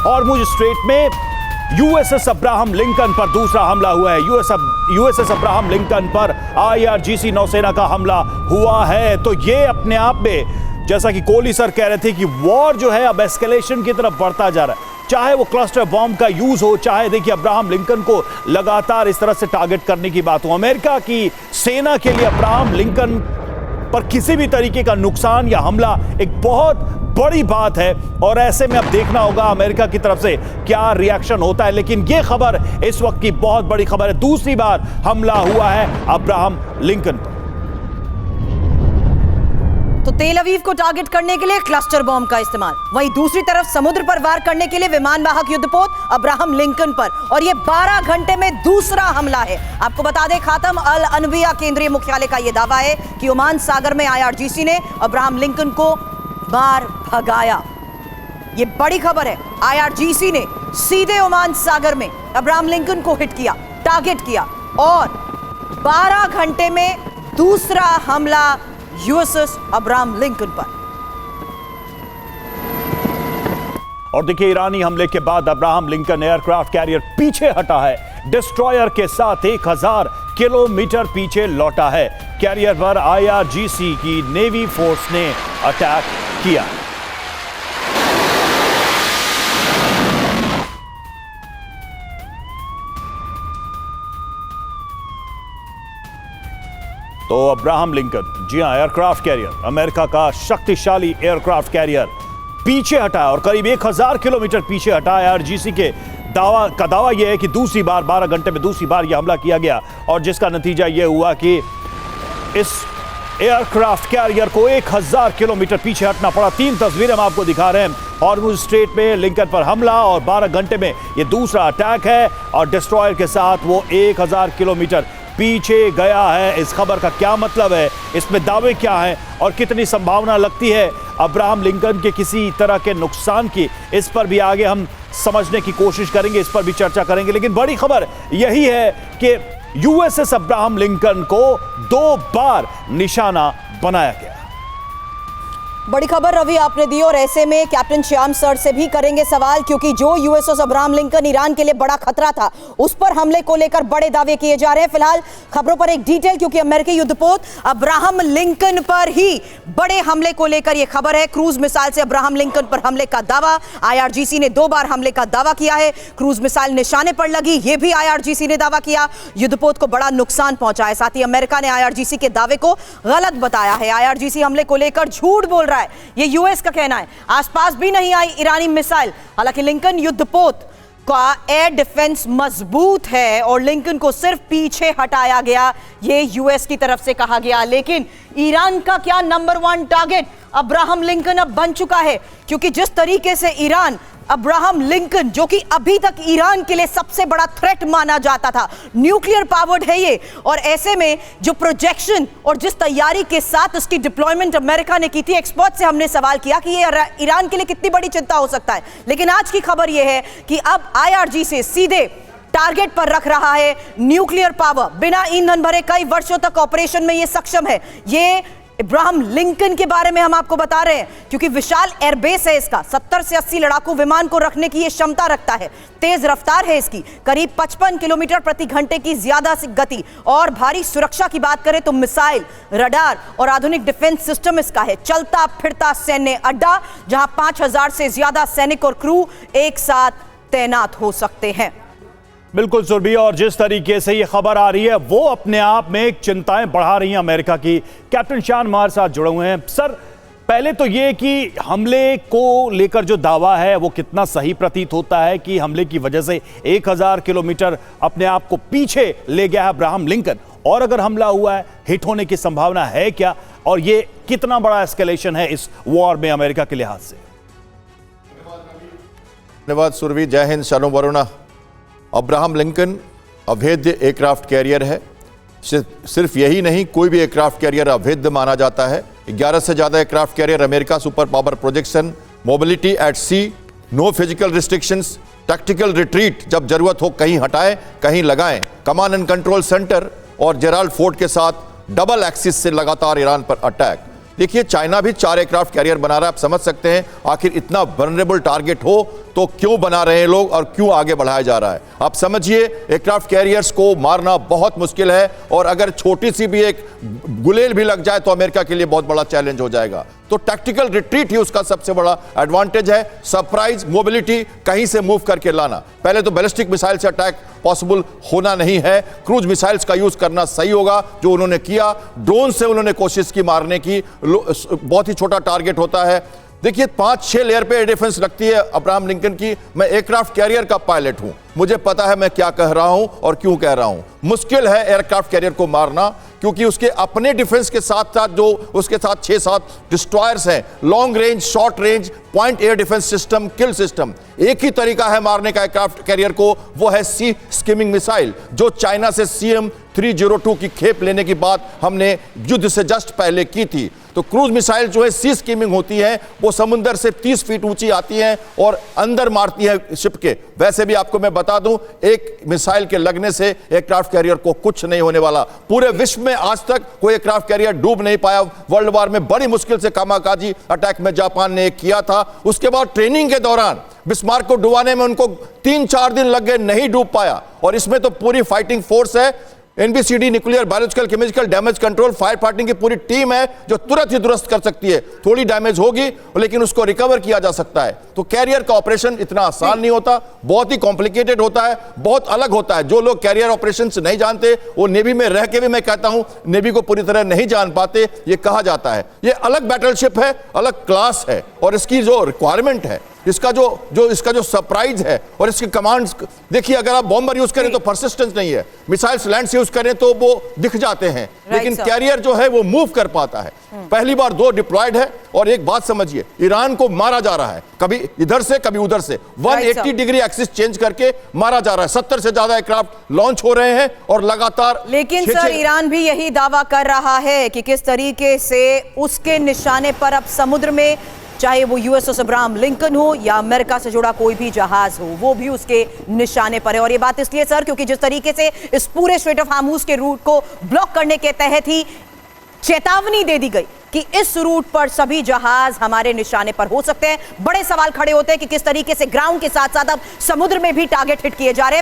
Hormuz strait में USS Abraham Lincoln पर दूसरा हमला हुआ है। यूएसएस अब्राहम लिंकन पर आईआरजीसी नौसेना का हमला हुआ है। तो ये अपने आप में, जैसा कि कोहली सर कह रहे थे कि वॉर जो है अब एस्केलेशन की तरफ बढ़ता जा रहा है। चाहे वो क्लस्टर बॉम्ब का यूज हो, चाहे देखिए अब्राहम लिंकन को लगातार इस तरह से टारगेट करने की बात हो। अमेरिका की सेना के लिए अब्राहम लिंकन पर किसी भी तरीके का नुकसान या हमला एक बहुत बड़ी बात है और ऐसे में अब देखना होगा अमेरिका की तरफ से क्या रिएक्शन होता है। लेकिन यह खबर इस वक्त की बहुत बड़ी खबर है। दूसरी बार हमला हुआ है अब्राहम लिंकन पर। तो तेल अवीव को टारगेट करने के लिए क्लस्टर बॉम्ब का इस्तेमाल, वहीं दूसरी तरफ समुद्र पर वार करने के लिए विमान वाहक युद्धपोत अब्राहम लिंकन पर, और ये 12 घंटे में दूसरा हमला है। आपको बता दें, खातम अल अनबिया केंद्रीय मुख्यालय का यह दावा है कि ओमान सागर में आईआरजीसी ने अब्राहम लिंकन को मार भगाया। ये बड़ी खबर है। आईआरजीसी ने सीधे ओमान सागर में अब्राहम लिंकन को हिट किया, टारगेट किया, और 12 घंटे में दूसरा हमला यूएसएस अब्राहम लिंकन पर। और देखिए, ईरानी हमले के बाद अब्राहम लिंकन एयरक्राफ्ट कैरियर पीछे हटा है। डिस्ट्रॉयर के साथ 1000 किलोमीटर पीछे लौटा है। कैरियर पर आईआरजीसी की नेवी फोर्स ने अटैक किया। तो अब्राहम लिंकन, जी हां, एयरक्राफ्ट कैरियर, अमेरिका का शक्तिशाली एयरक्राफ्ट कैरियर पीछे हटा और करीब 1000 किलोमीटर पीछे हटा। आईआरजीसी के दावा यह है कि दूसरी बार 12 घंटे में दूसरी बार यह हमला किया गया और जिसका नतीजा यह हुआ कि इस एयरक्राफ्ट कैरियर को 1000 किलोमीटर पीछे हटना पड़ा। 3 तस्वीरें हम आपको दिखा रहे हैं। हॉर्मुज स्ट्रेट में लिंकन पर हमला और 12 घंटे में यह दूसरा अटैक है और डिस्ट्रॉयर के साथ वो 1000 किलोमीटर पीछे गया है। इस खबर का क्या मतलब है, इसमें दावे क्या हैं और कितनी संभावना लगती है अब्राहम लिंकन के किसी तरह के नुकसान की, इस पर भी आगे हम समझने की कोशिश करेंगे, इस पर भी चर्चा करेंगे। लेकिन बड़ी खबर यही है कि यूएसएस अब्राहम लिंकन को 2 बार निशाना बनाया गया। बड़ी खबर रवि आपने दी, और ऐसे में कैप्टन श्याम सर से भी करेंगे सवाल, क्योंकि जो यूएसएस अब्राहम लिंकन ईरान के लिए बड़ा खतरा था, उस पर हमले को लेकर बड़े दावे किए जा रहे हैं। फिलहाल खबरों पर एक डिटेल, क्योंकि अमेरिकी युद्धपोत अब्राहम लिंकन पर ही बड़े हमले को लेकर यह खबर है। क्रूज मिसाइल से अब्राहम लिंकन पर हमले का दावा। आईआरजीसी ने 2 बार हमले का दावा किया है। क्रूज मिसाइल निशाने पर लगी, यह भी आईआरजीसी ने दावा किया। युद्धपोत को बड़ा नुकसान पहुंचा है। साथ ही अमेरिका ने आईआरजीसी के दावे को गलत बताया है। आईआरजीसी हमले को लेकर झूठ बोल रहा है, ये यूएस का कहना है। आसपास भी नहीं आई ईरानी मिसाइल। हालांकि लिंकन युद्धपोत का एयर डिफेंस मजबूत है और लिंकन को सिर्फ पीछे हटाया गया, ये यूएस की तरफ से कहा गया। लेकिन ईरान का क्या नंबर 1 टारगेट अब्राहम लिंकन अब बन चुका है, क्योंकि जिस तरीके से ईरान अब्राहम लिंकन, जो कि अभी तक ईरान के लिए सबसे बड़ा थ्रेट माना जाता था, न्यूक्लियर पावर्ड है ये, और ऐसे में जो प्रोजेक्शन और जिस तैयारी के साथ उसकी डिप्लॉयमेंट अमेरिका ने की थी, एक्सपर्ट से हमने सवाल किया कि ये ईरान के लिए कितनी बड़ी चिंता हो सकता है। लेकिन आज की खबर यह है कि अब आईआरजीसी सीधे टारगेट पर रख रहा है न्यूक्लियर पावर। बिना ईंधन भरे कई वर्षों तक ऑपरेशन में ये सक्षम है। ये अब्राहम लिंकन के बारे में हम आपको बता रहे हैं, क्योंकि विशाल एयरबेस है इसका। 70 से 80 लड़ाकू विमान को रखने की यह क्षमता रखता है। तेज रफ्तार है इसकी, करीब 55 किलोमीटर प्रति घंटे की ज्यादा गति, और भारी सुरक्षा की बात करें तो मिसाइल, रडार और आधुनिक डिफेंस सिस्टम इसका है। चलता फिरता सैन्य अड्डा, जहां 5000 से ज्यादा सैनिक और क्रू एक साथ तैनात हो सकते हैं। बिल्कुल सुरभि, और जिस तरीके से ये खबर आ रही है वो अपने आप में एक चिंताएं बढ़ा रही हैं अमेरिका की। कैप्टन शान हमारे साथ जुड़े हुए हैं। सर, पहले तो ये कि हमले को लेकर जो दावा है वो कितना सही प्रतीत होता है कि हमले की वजह से 1000 किलोमीटर अपने आप को पीछे ले गया है अब्राहम लिंकन, और अगर हमला हुआ है हिट होने की संभावना है क्या, और ये कितना बड़ा एस्केलेशन है इस वॉर में अमेरिका के लिहाज से? धन्यवाद सुरभि, जय Hind, shalom Varuna. Abraham Lincoln अवैध एयरक्राफ्ट कैरियर है। सिर्फ यही नहीं, कोई भी एयरक्राफ्ट कैरियर अवैध माना जाता है। 11 से ज़्यादा aircraft carrier America super power projection, mobility at sea, no physical restrictions, tactical retreat, जब जरूरत हो कहीं हटाएं कहीं लगाएं, कमांड एंड कंट्रोल सेंटर और जेराल्ड फोर्ट के साथ डबल एक्सिस से लगातार ईरान पर अटैक। देखिए चाइना भी 4 एयरक्राफ्ट कैरियर बना रहा है। आप समझ सकते हैं आखिर इतना वल्नरेबल टारगेट हो तो क्यों बना रहे हैं लोग और क्यों आगे बढ़ाया जा रहा है। आप समझिए एयरक्राफ्ट कैरियर्स को मारना बहुत मुश्किल है, और अगर छोटी सी भी एक गुलेल भी लग जाए तो अमेरिका के लिए बहुत बड़ा चैलेंज हो जाएगा। तो टैक्टिकल रिट्रीट ही उसका सबसे बड़ा एडवांटेज है। सरप्राइज मोबिलिटी, कहीं से मूव करके लाना। पहले तो बैलिस्टिक मिसाइल से अटैक पॉसिबल होना नहीं है, क्रूज मिसाइल्स का यूज करना सही होगा जो उन्होंने किया। ड्रोन से उन्होंने कोशिश की मारने की, बहुत ही छोटा टारगेट होता है। देखिए 5-6 लेयर पे एयर डिफेंस लगती है अब्राहम लिंकन की। मैं एयरक्राफ्ट कैरियर का पायलट हूं, मुझे पता है मैं क्या कह रहा हूं और क्यों कह रहा हूं। मुश्किल है एयरक्राफ्ट कैरियर को मारना, क्योंकि उसके अपने डिफेंस के साथ साथ जो उसके साथ 6-7 डिस्ट्रॉयर्स हैं, long range, short range, point air defence system, kill system. एक ही तरीका है मारने का एयरक्राफ्ट कैरियर को, वो है सी स्किमिंग मिसाइल, जो चाइना से CM-302 की खेप लेने की बात हमने युद्ध से जस्ट पहले की थी। तो क्रूज मिसाइल जो है सी स्किमिंग होती है, वो समुद्र से 30 फीट ऊंची आती है और अंदर मारती है शिप के। वैसे भी आपको मैं बता दूं, एक मिसाइल के लगने से एयरक्राफ्ट कैरियर को कुछ नहीं होने वाला। पूरे विश्व में आज तक कोई एयरक्राफ्ट कैरियर डूब नहीं पाया। वर्ल्ड वार में बड़ी मुश्किल से कामाकाजी अटैक में जापान ने किया था। उसके बाद ट्रेनिंग के दौरान बिस्मार्क को डुबाने में उनको 3-4 दिन लग गए, नहीं डूब पाया। और इसमें तो पूरी फाइटिंग फोर्स है, NBCD, nuclear, biological, chemical, damage control, fire fighting की पूरी टीम है जो तुरंत ही दुरुस्त कर सकती है। थोड़ी डैमेज होगी लेकिन उसको रिकवर किया जा सकता है। तो कैरियर का ऑपरेशन इतना आसान नहीं होता, बहुत ही कॉम्प्लिकेटेड होता है, बहुत अलग होता है। जो लोग कैरियर ऑपरेशन नहीं जानते वो नेवी में रह के भी, मैं कहता हूं, नेवी को पूरी तरह नहीं जान पाते। ये कहा जाता है ये अलग बैटलशिप है, अलग क्लास है, और इसकी जो रिक्वायरमेंट है, इसका जो सरप्राइज है और इसकी कमांड्स, देखिए अगर आप बॉम्बर यूज करें तो परसिस्टेंस नहीं है, मिसाइल्स लैंड्स यूज करें तो वो दिख जाते हैं, लेकिन कैरियर जो है वो मूव कर पाता है। पहली बार 2 डिप्लॉयड है। और एक बात समझिए, ईरान को मारा जा रहा है, कभी इधर से कभी उधर से, 180 डिग्री एक्सिस चेंज करके मारा जा रहा है। 70 से ज्यादा एयरक्राफ्ट लॉन्च हो रहे हैं और लगातार। लेकिन सर ईरान भी यही दावा कर रहा है कि किस तरीके से उसके निशाने पर अब समुद्र में, चाहे वो USS अब्राहम लिंकन हो या अमेरिका से जुड़ा कोई भी जहाज हो, वो भी उसके निशाने पर है। और ये बात इसलिए सर क्योंकि जिस तरीके से इस पूरे स्ट्रेट ऑफ हार्मूज के रूट को ब्लॉक करने के तहत ही चेतावनी दे दी गई कि इस रूट पर सभी जहाज हमारे निशाने पर हो सकते हैं। बड़े सवाल खड़े होते हैं कि किस तरीके से ग्राउंड के साथ साथ अब समुद्र में भी टारगेट हिट किए जा रहे हैं।